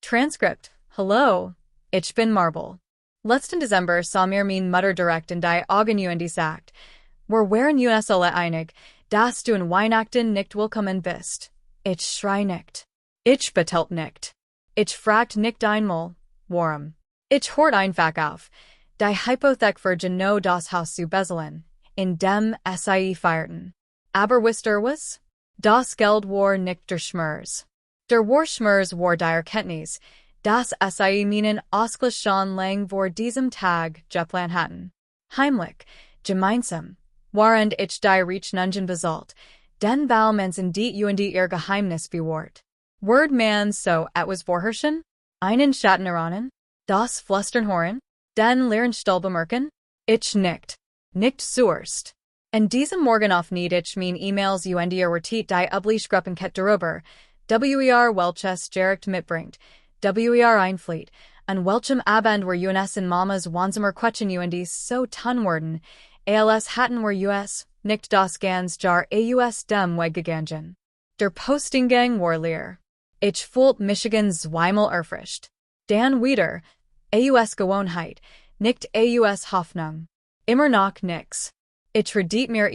Transcript. Hello. Ich bin Marble. Letzten Dezember saw mir mein Mutter direkt in die Augen und sagt, waren uns alle einig, dass du in Weihnachten nicht willkommen bist. Ich schrei nicht. Ich betelt nicht. Ich fragt nicht einmal, warum. Ich hort einfach auf. Die Hypothek für genau das Haus zu bezahlen, in dem sie feierten. Aber wisst ihr was? Das Geld war nicht der Schmers. Der war Schmers war die Erkenntnis, dass sie meinen Ausgleich lang vor diesem Tag geplant hatten. Heimlich, gemeinsam, während ich die Rechnungen bezahlt, den Baumensen die und ihr Geheimnis bewahrt. Word man so etwas vorherrschen? Einen Schatten eranen? Das Flüstern hören? Den leeren Stall bemerken? Ich nicht. Nicht zuerst. In diesem Morgen auf need ich mein E-Mails und ihr Retit die Üblichkeiten darüber, welches direkt mitbringt, einfliet, an welchem Abend were uns in Mamas Wansamer Quetchen und so tun worden, als hatten wir us, nicht das ganz jar aus dem Weg gegangen. Der Postinggang war leer. Ich fühlt Michigan zweimal erfrischt. Dan wieder, aus Gewohnheit, nicht aus Hoffnung. Immer noch nix. Ich verdiet mir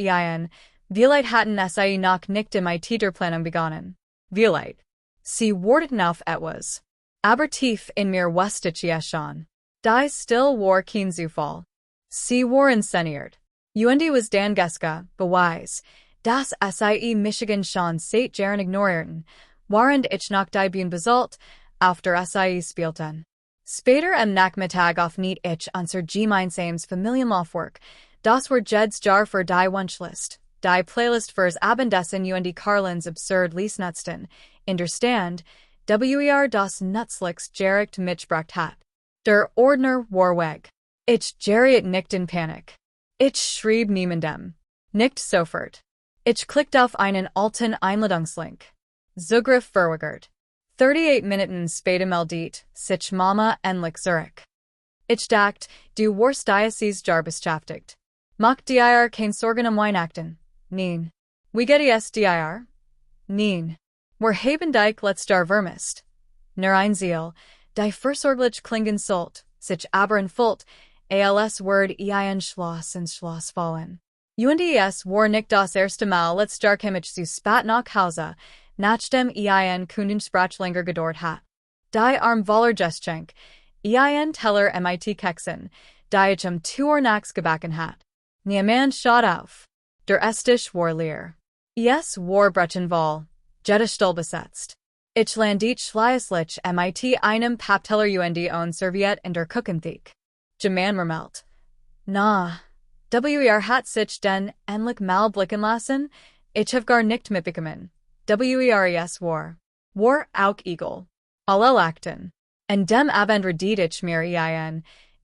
vielleicht hatten sie noch nicht in my Planung begonnen. Vielleicht. Sie warteten auf etwas. Aber tief in mir wusste ich es schon. Die still war kein Zufall. Sie war inszeniert. Und was Dan Geska, beweis, dass sie Michigan schon seit Jahren ignorierten, während ich noch die Bühne bezahlt, after sie spielten. Später am Nachmittag auf need ich unser gemeinsames Familienlaufwerk, das war Jed's Jar für die Wunschlist, die Playlist fürs Abendessen und Carlins absurd Liesnutzten, in der Stand, das Nutzlix direkt mitgebracht hat. Der Ordner war weg. Ich geriet nicht in Panik. Ich schrieb niemandem. Nicht sofort. Ich klickte auf einen alten Einladungslink. Zugriff verweigert. 38 Minuten später meldet sich Mama endlich zurück. Ich dacht, du warst Diocese jar beschäftigt. Mach dir kein Sorgen Weihnachten. Nein. Wie geht es dir? Nein. Wir haben dich letzter vermisst. Nur ein Ziel, die versorglich klingen sollt, sich aber in Fult, als Word ein Schloss ins Schloss fallen. Und es war nicht das erste Mal letzter kam ich zu spät nach Hause, nachdem ein Kundensprachlänger gedauert hat. Die Armvollergeschenk, ein Teller mit Keksen, die ich 2 Uhr nachts gebacken hat. Niemand schaut auf. Der Esstisch war leer. Es war Brechenval, Jettestall besetzt. Ich landet schließlich mit einem Pappteller und Serviette in der Küchenthek. Geman vermelt. Na, hat sich den endlich mal blicken lassen? Ich hab gar nicht mitbekommen. Es war auch egal. Alle lachten. En dem Abend redet ich mir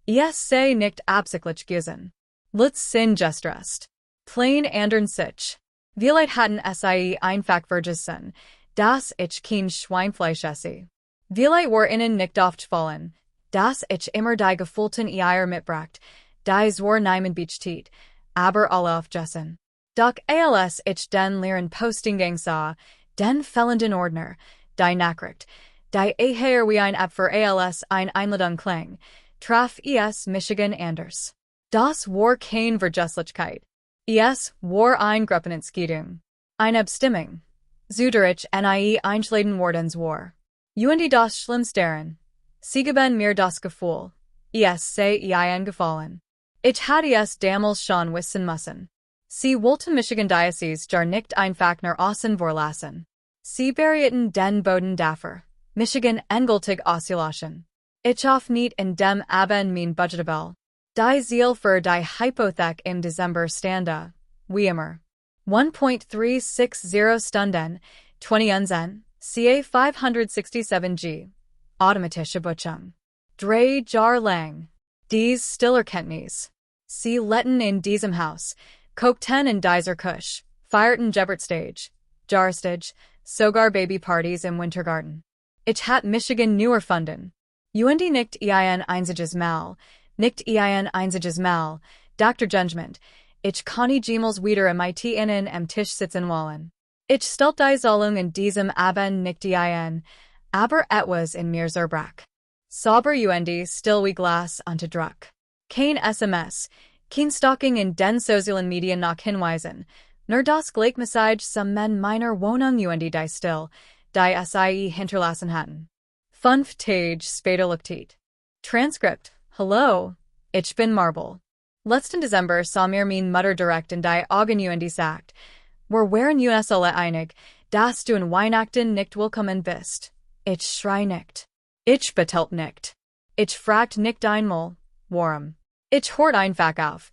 es sei nicht absichtlich gewesen. Let's sin gestrest. Plain andern sich. Vielleicht hatten sie einfach vergessen, dass ich kein Schweinfleisch esse. Vielleicht war ihnen nicht aufgefallen, dass ich immer die gefüllten Eier mitbracht, die war niemand beachtet, aber alle aufgessen. Doch als ich den leeren Postinggang sah, den fällenden Ordner, die Nachricht, die eher wie ein App für als ein Einladung klang, traf es Michigan anders. Das war kein Vergesslichkeit. Es war ein Gruppenentscheidung. Eine Abstimmung. Zu der ich einschlagen wordens war. Und das Schlimmste Sie geben mir das Gefühl. Es sei ihnen gefallen. Ich hatte es damals schon wissen müssen. Sie wollten Michigan Diocese jar nicht einfach nach außen vorlassen. Sie berieten den Boden dafür. Michigan endgültig auszulassen. Ich hoffe nicht in dem Abend mein Budgetabel. Die Ziel für die Hypothek im Dezember stande, wie immer. 1.360 Stunden, 20 Unsinn, ca 567 G. Automatische Buchung. 3 Jar lang. Dies Stillerkenntnis. Sie letten in diesem Haus, kokten in dieser Kusch, feierten Geburtsstage, Jarstage, sogar Babypartys im Wintergarten. Ich hat Michigan nur erfunden. Und nicht ein einziges Mal, nicht ein einziges Mal, Dr. Judgment, ich kann jemals wieder mit ihnen am Tisch sitzen wollen. Ich stellt die Zahlung in diesem Abend nicht ein, Aber etwas in mir Zerbrach. Sauber und still wie Glas unter Druck. Kein SMS, kein Stalking in den sozialen Medien nach Hinweisen, nur das Gleichmessage some men meiner Wohnung und die still, die sie hinterlassen hatten. 5 Tage später Luktit. Transcript. Hello, ich bin Marble. Letzten Dezember saw mir mein Mutter direkt in die Augen und sagt, waren uns alle einig, dass du in Weihnachten nicht willkommen bist. Ich schrei nicht. Ich betelt nicht. Ich fragt nicht einmal, warum. Ich hort einfach auf.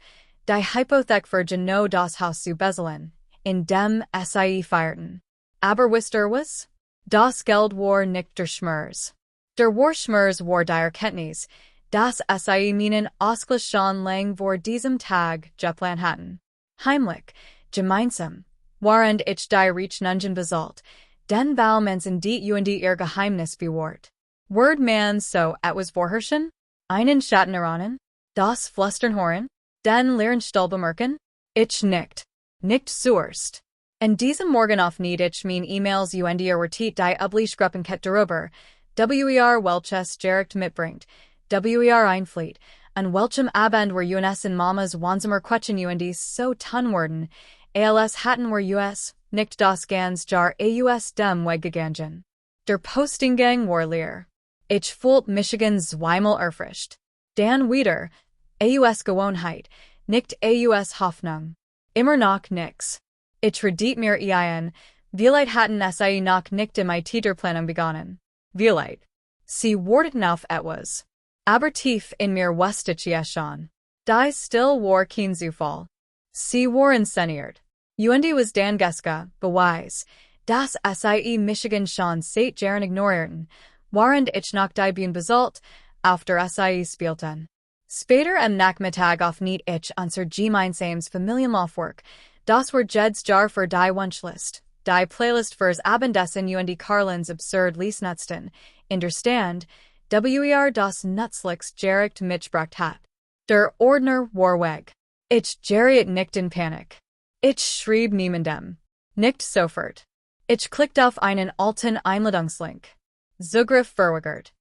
Die Hypothek für genau das Haus zu bezahlen, in dem sie feierten. Aber wisst was? Das Geld war nicht der Schmers. Der war Schmers war die Erkenntnis, dass sie meinen Ausgleichsschon lang vor diesem Tag geplant hatten. Heimlich, gemeinsam, warend ich die Rechnungen bezahlt, den Baumensen die und ihr Geheimnis bewahrt. Word man so etwas vorherrschen? Einen Schatten eranen? Das Flüstern hören? Den leeren Stall bemerken? Ich nicht. Nicht zuerst. In diesem Morgen auf need ich mein E-Mails und ihr Retit die Üblichkeiten darüber, welches direkt mitbringt, einfliet, an welchem Abend were uns in Mamas Wansamer Quetchen und so tun worden, als hatten wir us, nicht das ganz jar aus dem Weg gegangen. Der Postinggang war leer. Ich fühlt Michigan zweimal erfrischt. Dan wieder, aus Gewohnheit, nicht aus Hoffnung. Immer noch nix. Ich redit mir ein, vielleicht hatten sie noch nicht in my Täterplanung begonnen. Vielleicht. Sie warteten auf etwas. Aber tief in mir wusste ich es schon. Die still war kein Zufall. Sie war inszeniert. Und was Dan Geska, beweis, dass sie Michigan schon seit Jahren ignorierten, warend ich noch die Bühne bezahlt, after sie spielten. Später am Nachmittag auf niet ich unser gemeinsames Familienlaufwerk, das war Jed's Jar für die Wunschlist, die Playlist fürs Abendessen und Carlins absurd Liesnutzten, in der Stand, das Nutzlicks direkt mitgebracht hat. Der Ordner war weg. Ich geriet nicht in Panik. Ich schrieb niemandem. Nicht sofort. Ich klickte auf einen alten Einladungslink. Zugriff verweigert.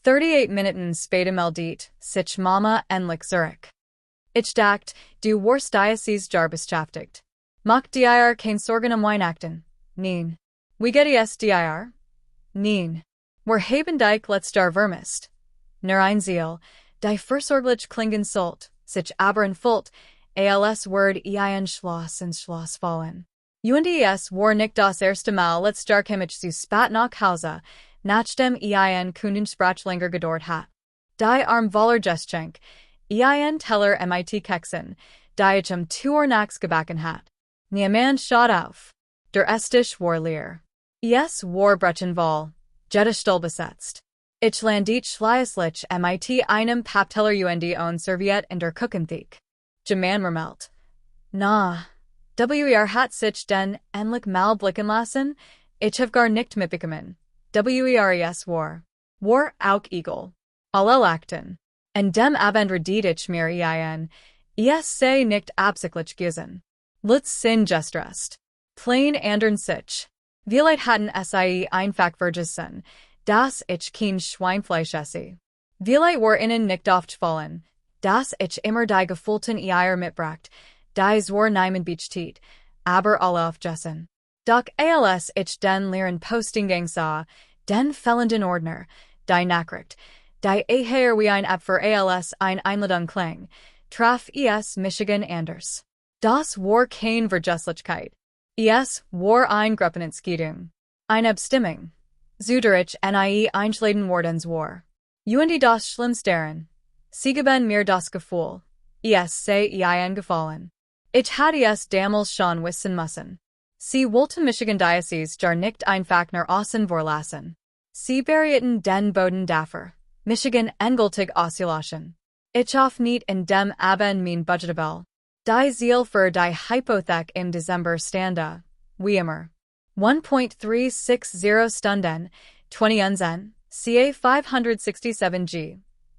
38 Minuten später meldet sich Mama endlich zurück. Ich dacht, du warst Diocese jar beschäftigt. Mach dir kein Sorgen Weihnachten. Nein. Wie geht es dir? Nein. Wir haben dich letzter vermisst. Nur ein Ziel, die versorglich klingen sollt, sich aber in Fult, als Word ein Schloss ins Schloss fallen. Und es war nicht das erste Mal letzter kam ich zu spät nach Hause, nachdem ein Kundensprachlänger gedauert hat. Die Voller Geschenk, ein Teller mit Keksen, die ich 2 Uhr nachts gebacken hat. Niemand schaut auf. Der Esstisch war leer. Es war Brechenval, Jettestall besetzt. Ich landit schleislich mit einem Pappteller und Serviette in der Küchenthek. Geman vermelt. Na, hat sich den endlich mal blicken lassen? Ich hab gar nicht mitbekommen. War auch egal. Alle lachten. En dem Abend redit ich mir ein, es sei nicht absichtlich gewesen. Lutz sin gestrest. Plain andern sich. Vielleicht hatten sie einfach vergessen, dass ich kein Schweinfleisch esse. Vielleicht war ihnen nicht aufgefallen, dass ich immer die gefüllten Eier mitbracht, die zwar niemand beachtet, aber alle aufgessen. Doch als ich den leeren Postinggang sah, den fällenden Ordner, die Nachricht, die eher wie ein App für als ein Einladung klang, traf es Michigan anders. Das war kein Vergesslichkeit. Es war ein Gruppenentscheidung. Eine Abstimmung. Zuderich nie einschladen wordens war. Und das Schlimmsteren. Sie geben mir das Gefühl. Es sei ihnen gefallen. Ich hatte es damals schon wissen müssen. Sie wollten Michigan Diocese jar nicht einfach nach außen vorlassen. Sie berieten den Boden dafür. Michigan endgültig auszulassen. Ich hoff nicht in dem Abend mein Budgetabel. Die Ziel für die Hypothek im Dezember stande, wie immer. 1.360 Stunden, 20 Unsinn, ca 567 G.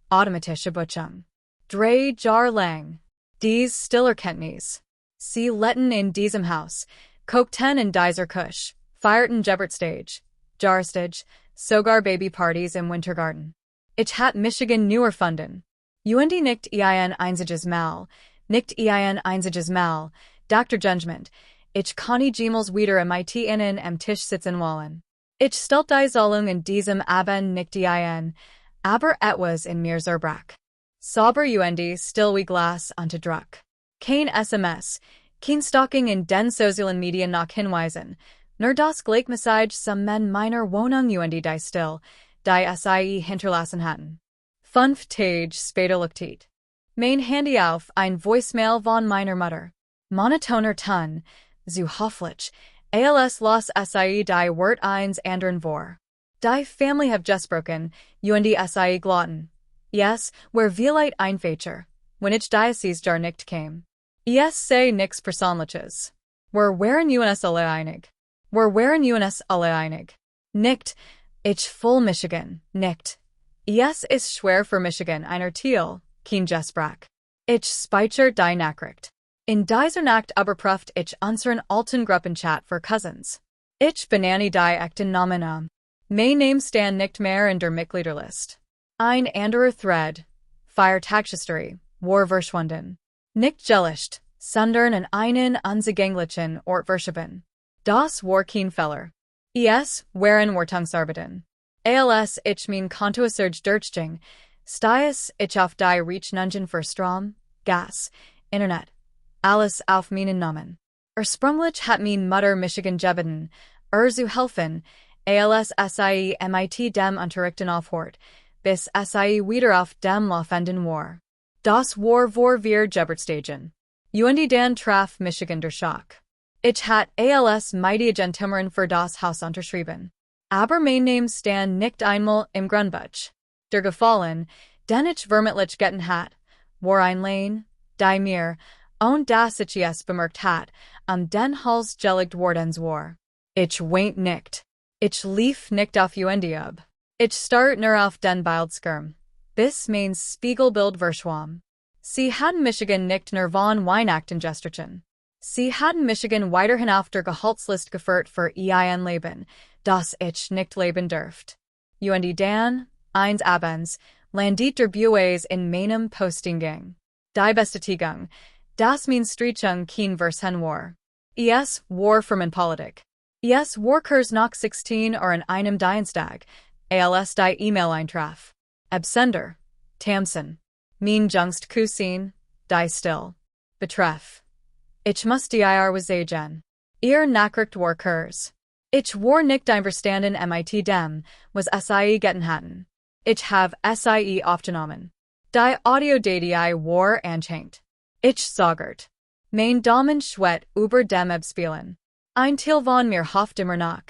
Automatische Buchung. 3 Jar lang. Dies Stillerkenntnis. Sie letten in diesem Haus, kokten in dieser Kusch, feierten Jebertstage, Jarstage, sogar baby parties im Wintergarten. Ich hat Michigan newer funden. Und nicht ein einziges Mal, nicht ein einziges Mal, Dr. Judgment. Ich kann jemals wieder MIT innen am Tisch sitzen wollen. Ich stellt die Zahlung in diesem Abend nicht ein, aber etwas in mir zerbrach. Sauber und still wie Glas unter Druck. Kein SMS, kein Stalking in den sozialen Medien nach hinweisen, nur das Gleichmessage some men meiner Wohnung und die still, die SIE hinterlassen hatten. 5 Tage später luktet. Mein Handy auf ein Voicemail von meiner Mutter. Monotoner Ton, zu hofflich, als los SIE die Wort eins andern vor. Die Family have just broken, und die SIE glotten. Yes, where vielleicht ein Feature, when ich diocese jar nicht came. Es sei nix Personliches. Waren uns alle einig. Waren uns alle einig. Nicht, ich voll Michigan, nicht. Es ist schwer für Michigan einer Thiel, kein Jesbrach. Ich speicher die Nachricht. In dieser Nacht überprüft ich unseren alten Gruppenchat für Cousins. Ich benanne die echten Namen am. Mein Name stand nicht mehr in der Mitgliederlist. Ein anderer Thread. Feiertagshistory, war verschwunden. Nicht gelöscht, sondern in einen unzugänglichen Ort verschoben. Das war kein Fehler. Es waren Wartungsarbeiten. Als ich mein Konto durchging, stiess ich auf die Rechnungen für Strom, Gas, Internet, alles auf meinen Namen. Ursprünglich hat mein Mutter Michigan gebeten, zu helfen, als SIE MIT dem Unterrichten aufhört, bis SIE wieder auf dem laufenden war. Das war vor wir Geburtstagen. Und dann traf Michigan der Schock. Ich hat als mighty Gentleman für das Haus unterschrieben. Aber mein Name stand nicht einmal im Grundbuch. Der Gefallen, den ich vermittlich getten hat, war ein Lane, die mir, und das ich es bemerkt hat, den Hals gelegt wordens war. Ich weint nicht. Ich lief nicht auf und ab. Ich start nur auf den Bildschirm. Bis mein Spiegelbild verschwamm. Sie hadden Michigan nicht nur von Weihnachten gestrichen. Sie hadden Michigan weiterhin auf der Gehaltslist geführt für ein Leben, das ich nicht leben dürft. Und dann, eins abends, landet der Bues in meinem Postingang. Die Bestätigung, dass mein Strichung kein Versen war. Es war für mein Politik. Es war Kurs nach 16 or an einem Dienstag, als die E-Mail eintraf. Absender, Tamsin. Mein Jungst Cousin, die still. Betreff. Ich muss die was sagen. Ihr Nachricht war Kurs. Ich war nicht einverstanden MIT dem, was SIE getten hatten. Ich have SIE aufgenommen. Die Audio-Datei war anscheinend. Ich sagert. Mein Daumen schwett über dem Abspielen. Ein Teil von mir hofft immer noch.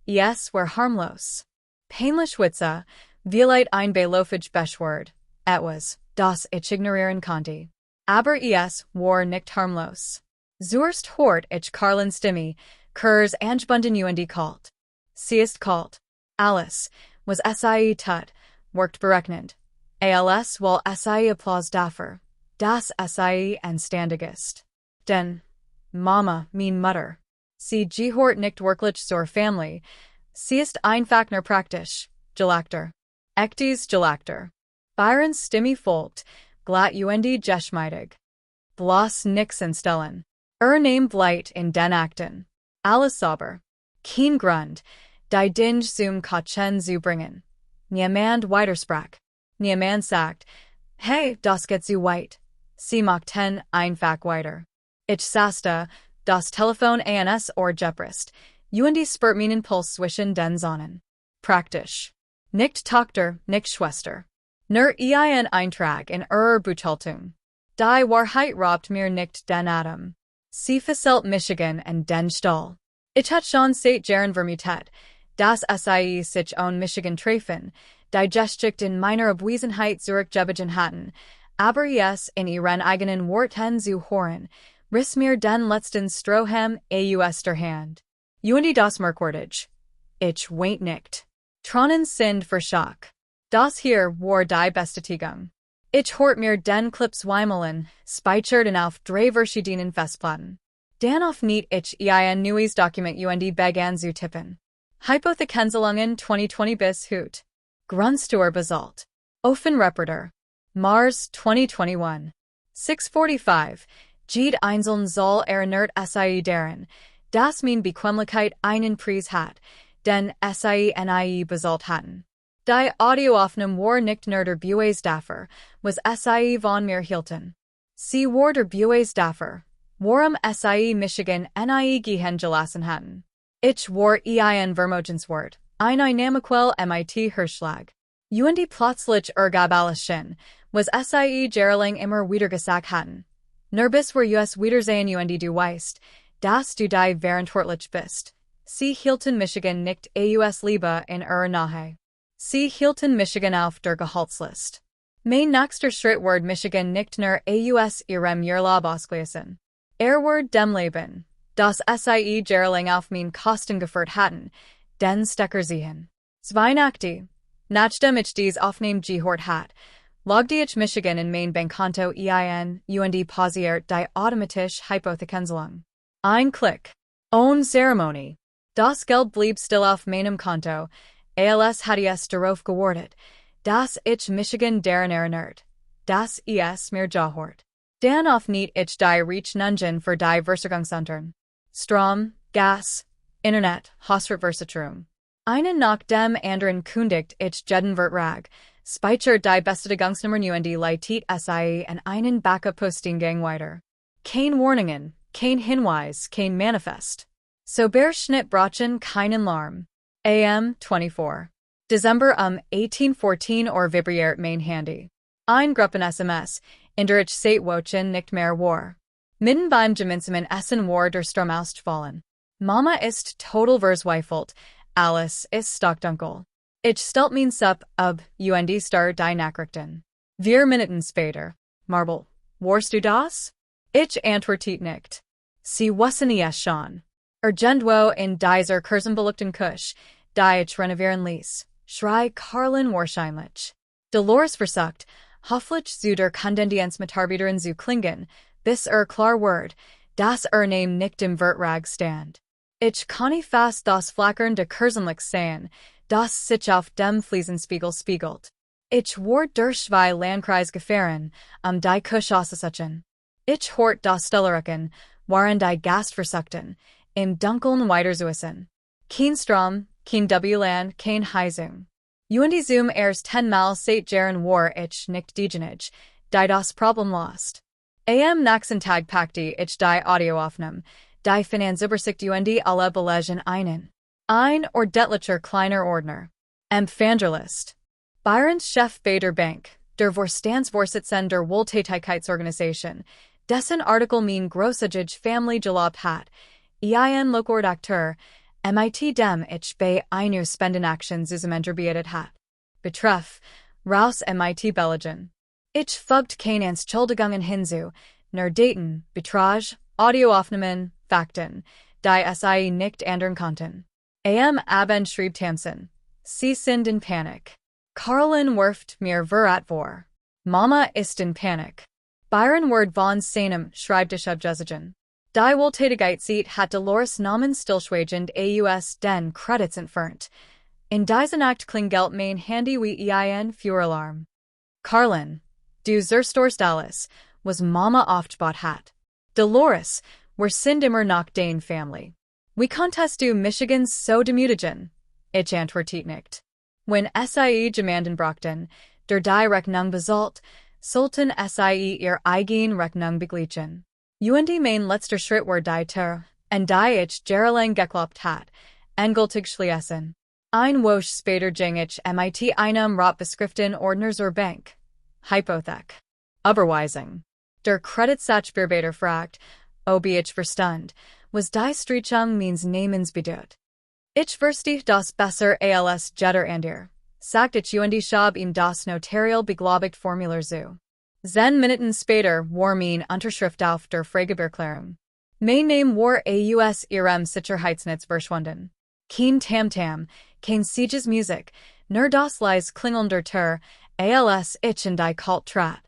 Es war harmlos. Painlich Witze, vielleicht ein beilofig Beschword. Etwas, das ich ignorieren konnte. Aber es war nicht harmlos. Zuerst hort ich Karlin Stimme, Kurs angebunden und kalt. Sie ist kalt. Alles, was SIE tut, worked berechnend. Als wal SIE Applaus dafür, das SIE anständig ist. Denn, Mama, mein Mutter. Sie gehört nicht wirklich zur Family. Sie ist einfach nur praktisch, Gelagter. Echtes Gelagter. Byron's Stimme folgt, glatt und geschmeidig. Bloß nix instellen. Name blight in den Akten. Alles sauber. Kein Grund, die Dinge zum Kachen zu bringen. Niemand weitersprach. Niemand sagt, hey, das geht zu weit. Sie machten einfach weiter. Ich saßte, das Telefon ans Ohr gepresst, und spürt meinen Puls zwischen den Sonnen. Praktisch. Nicht Tochter, nicht Schwester. Nur ein Eintrag in Buchhaltung. Die Wahrheit raubt mir nicht den Atem. Sie verselt Michigan und den Stall. Ich hat schon seit Jahren vermutet, dass SIE sich on Michigan treffen, die Geschichte in meiner Abwesenheit zurückgebieten hatten, aber es in ihren eigenen Worten zu hören, riss mir den letzten Strohhalm aus der Hand. Und das merkwürdig. Ich weint nicht. Tronnen sind für Schock. Das hier war die Bestätigung. Ich hort mir den Clips Weimeln, speichert auf 3 verschiedenen Festplatten. Dann auf nicht ich ein neues Dokument und begann zu tippen. Hypothek 2020 bis Hut. Grundstuer Basalt. Ofenreporter. Mars 2021. 645. Jede Einzelne soll erinnert sie daran, dass man Bequemlichkeit einen Preis hat, den sie nie Basalt hatten. Die Audioaufnahme war nicht nur der Bues dafür, was sie von mir hielten. Sie war der Bues dafür, warum sie Michigan nie gehen gelassen hatten. Ich war ein Vermogenswort, eine Namaquell mit Hirschlag. Und plötzlich ergab alles Sinn, was sie Gerling immer wieder gesagt hatten. Nur war Wiedersehen und du weißt, dass du die verantwortlich bist. Sie hielten Michigan nicht aus Liebe in ihrer Nähe. Sie hielten Michigan auf der Gehaltslist. Mein nächster Schritt war Michigan nicht nur aus ihrem Urlaub ausgelesen. War dem Leben, das sie Gerling auf mein Kosten geführt hatten, den Stecker sehen. Weihnachten, nachdem ich dies Aufnehmen gehört hat, logde ich Michigan in mein Bankkonto ein und pausiert die automatisch Hypothekenzelung. Ein Klick. Ohne Zeremonie. Das Geld blieb still auf meinem Konto, als hatte es darauf gewartet, dass ich Michigan daran erinnert, dass es mir gehört. Dan auf nicht ich die Rechnungen für die Versorgungsunternehmen. Strom, Gas, Internet, Hausratversicherung. Einen nach dem anderen kündigt ich jeden Vertrag, speichert die Bestätigungsnummer und leitet sie an einen Backup-Posting weiter. Kein Warnungen, kein Hinweis, kein Manifest. Sober Schnitt brachen keinen Larm. AM 24. December 1814 vibriert mein Handy. Ein Gruppen SMS, in der ich seit Wochen nicht mehr war. Mitten beim gemeinsamen Essen war der Strom ausgefallen. Mama ist total verzweifelt, Alice ist stockdunkel. Ich stellt mein Sup ab und star die Nachrichten. 4 Minuten später. Marble, warst du das? Ich antwortet nicht. Sie wissen es schon. Irgendwo in dieser Kursenbeluchten Kusch, die ich renovieren ließ, schrei Carlin wahrscheinlich. Dolores versucht, hoffentlich zu der Kondensmitarbeiterin zu klingen, bis klar wird, dass Name nicht im Vertrag stand. Ich kann fast das Flackern de Kursenlich sehen, das sich auf dem Fliesenspiegel spiegelt. Ich war durch zwei Landkreis gefahren, die Kusch auszusetzen. Ich hort das Stelleriken, waren die Gastversuchten, im Dunkeln weiterzuessen. Kein Strom, kein WLAN, kein Heizung. Und Zoom erst 10-mal seit Jahren war ich nicht diejenigen, die das Problem lost. Am nächsten Tag packte ich die Audioaufnahme, die Finanzübersicht und alle Belegen ein ordentlicher kleiner Ordner. Empfanderlist. Byron's Chef bei der Bank, der Vorstandsvorsitzende der Wohltätigkeitsorganisation, dessen Artikel mein großzügig Family gelobt hat, ein Lokordakteur, mit dem ich bei einer Spendenaktion zusammengearbeitet hat. Betreff, raus mit Belegen. Ich fügt kein Entschuldigungen hinzu, nur Daten, Betrag, Audioaufnahmen, Fakten, die sie nicht ändern konnten. Am Abend schrieb Tamsin. Sie sind in Panik. Carlin wirft mir Verrat vor. Mama ist in Panik. Byron Word von seinem Schreibtischabjesigen. Die Wohltätigkeit hat Dolores Namen stillschweigend aus den Credits entfernt. In diesen Akt klingelt mein Handy wie ein Feueralarm. Carlin, du zerstörst alles, was Mama aufgebaut hat. Dolores, wir sind immer noch dein Family. Wie konntest du Michigan so demütigen? Ich antwortet nicht. Wenn sie jemanden brachten, der die Rechnung bezahlt, sollten sie ihr eigen Rechnung begleichen. Und mein letzter Schritt war die Tür, an die ich Gerling geklopft hat, endgültig schließen. Ein Woche später ging ich mit einem Ratbeschriften Ordner zur Bank. Hypothek. Überweisung. Der Kreditsachbearbeiter fragt, ob ich verstand, was die Streichung meines Namens bedeutet. Ich verstehe das besser als jeder andere, sagt ich und schab ihm das notariell beglaubigt Formular zu. 10 Minuten später war mein Unterschrift auf der Fragebeerklärung. Mein Name war aus ihrem Sicherheitsnetz verschwunden. Kein Tamtam, kein Sieges Musik, nur das leis Klingeln der Tür, als ich in die Kalt trat.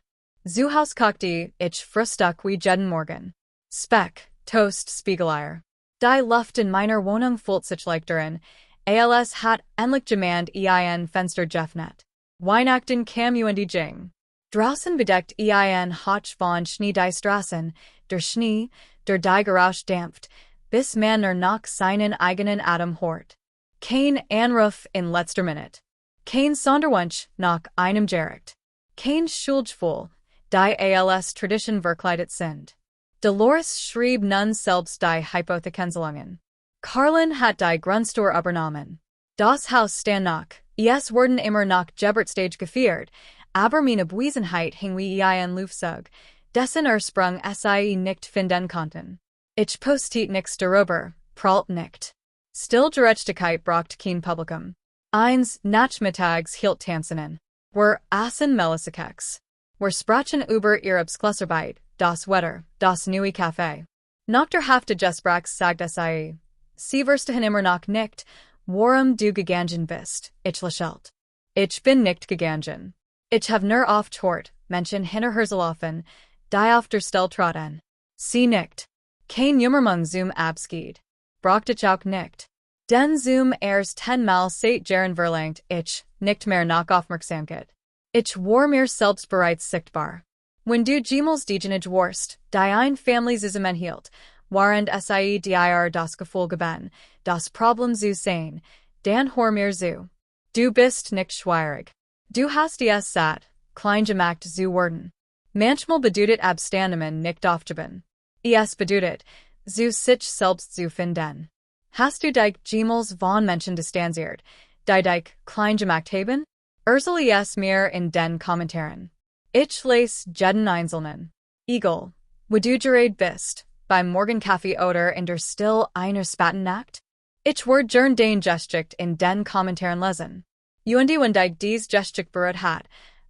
Zu Haus kochte ich Frühstück wie jeden Morgen. Speck, Toast, Spiegeleier. Die Luft in meiner Wohnung fühlt sich darin, als hat endlich jemand ein Fenster geöffnet. Weihnachten kam und ging. Draußen bedeckt ein Hoch von Schnee die Straßen, der Schnee, der die Geräusch dampft, bis man nur noch seinen eigenen Atem hört. Kein Anruf in letzter Minute. Kein Sonderwunsch nach einem Gericht. Kein Schuldgefühl, die als Tradition verkleidet sind. Dolores schrieb nun selbst die Hypothekensellungen. Carlin hat die Grundstore übernommen. Das Haus stand noch, es wurden immer noch Geburtsstage gefeiert, aber meine Abwesenheit hing wie ein Lufzug, dessen Ursprung sie nicht finden konnten. Ich postet nichts darüber, prahlt nicht. Stillgerechtigkeit braucht kein Publikum. Eins Nachmittags hielt Tanzenen. Wir aßen Melissekex. Wir sprachen über ihre Abschlussarbeit, das Wetter, das neue Café. Nach der Hälfte des Sprachs sagte sie, Sie verstehen immer noch nicht, warum du gegangen bist, ich lächelte. Ich bin nicht gegangen. Ich habe nur oft hört, Menschen hinter hergelaufen, die auf der Stelle traten. Sie nicht. Kein Jummermann zum Abschied. Braucht ich auch nicht. Den zum erst 10-mal seit Jahren verlangt ich, nicht mehr nach Aufmerksamkeit. Ich war mir selbst bereits sichtbar. Wenn du jemals dienig warst, die ein Familiensystem hielt, während sie dir das Gefühl gaben, das Problem zu sehen, dann hör mir zu. Du bist nicht schwierig. Du hast es satt, klein gemacht zu werden. Manchmal bedeutet Abstandungen nicht aufgeben. Es bedeutet, zu sich selbst zu finden. Hast du dich jemals von Menschen distanziert, die dich klein gemacht haben? Erzähle es mir in den Kommentaren. Ich lese jeden Einzelnen. Eagle, wo du gerät bist, beim Morgenkaffee oder in der Still einer Spatennacht? Ich werde gern den Gesticht in den Kommentaren lesen. Wenn dich dies Gesticht berührt hat,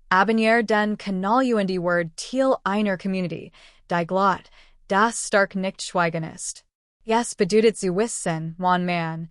abonniere den Kanal word Teil einer Community, die glaubt, das stark nicht schweigen ist. Es bedeutet zu wissen, wann man,